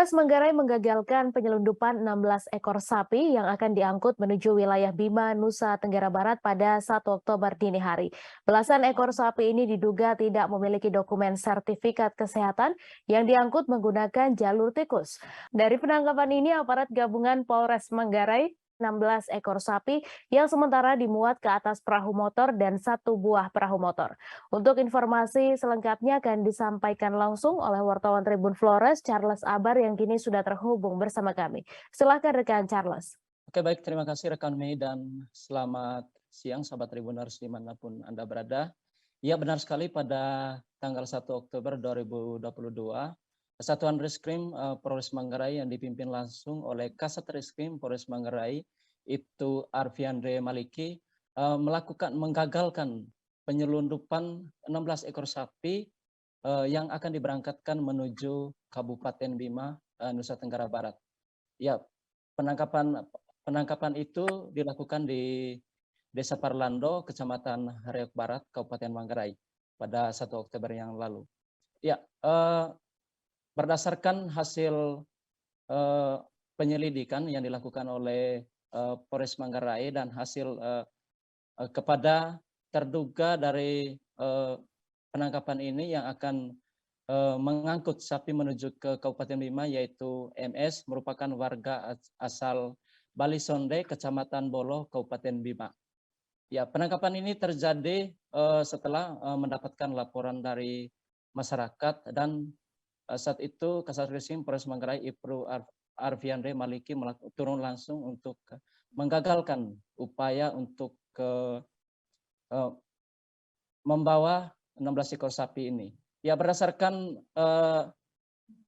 Polres Manggarai menggagalkan penyelundupan 16 ekor sapi yang akan diangkut menuju wilayah Bima, Nusa Tenggara Barat pada 1 Oktober dini hari. Belasan ekor sapi ini diduga tidak memiliki dokumen sertifikat kesehatan yang diangkut menggunakan jalur tikus. Dari penangkapan ini, aparat gabungan Polres Manggarai 16 ekor sapi yang sementara dimuat ke atas perahu motor dan 1 buah perahu motor. Untuk informasi selengkapnya akan disampaikan langsung oleh wartawan Tribun Flores, Charles Abar yang kini sudah terhubung bersama kami. Silakan rekan Charles. Oke, baik, terima kasih rekan Mei dan selamat siang sahabat Tribuners dimanapun Anda berada. Ya, benar sekali pada tanggal 1 Oktober 2022, Satuan Reskrim Polres Manggarai yang dipimpin langsung oleh Kasat Reskrim Polres Manggarai itu Arfiandre Maliki menggagalkan penyelundupan 16 ekor sapi yang akan diberangkatkan menuju Kabupaten Bima, Nusa Tenggara Barat. Ya, penangkapan itu dilakukan di Desa Parlando, Kecamatan Harayok Barat, Kabupaten Manggarai pada 1 Oktober yang lalu. Ya, berdasarkan hasil penyelidikan yang dilakukan oleh Polres Manggarai dan hasil kepada terduga dari penangkapan ini yang akan mengangkut sapi menuju ke Kabupaten Bima, yaitu MS, merupakan warga asal Bali Sonde, Kecamatan Bolo, Kabupaten Bima. Ya, penangkapan ini terjadi setelah mendapatkan laporan dari masyarakat dan saat itu Kasat Reskrim Polres Manggarai Ibtu Arfiandre Maliki turun langsung untuk menggagalkan upaya untuk membawa 16 ekor sapi ini. Ya, berdasarkan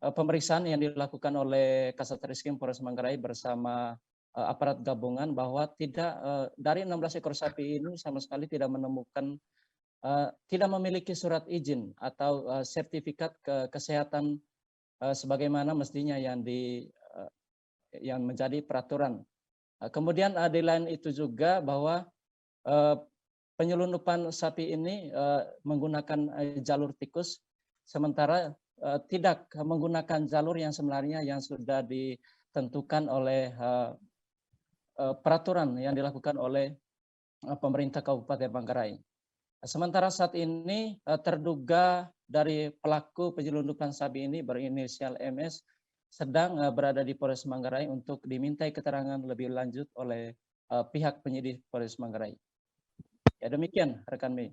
pemeriksaan yang dilakukan oleh Kasat Reskrim Polres Manggarai bersama aparat gabungan bahwa tidak dari 16 ekor sapi ini sama sekali tidak menemukan tidak memiliki surat izin atau sertifikat kesehatan sebagaimana mestinya yang menjadi peraturan. Kemudian di lain itu juga bahwa penyelundupan sapi ini menggunakan jalur tikus, sementara tidak menggunakan jalur yang sebenarnya yang sudah ditentukan oleh peraturan yang dilakukan oleh pemerintah Kabupaten Manggarai. Sementara saat ini terduga dari pelaku penyelundupan sapi ini berinisial MS sedang berada di Polres Manggarai untuk dimintai keterangan lebih lanjut oleh pihak penyidik Polres Manggarai. Ya, demikian rekan Mei.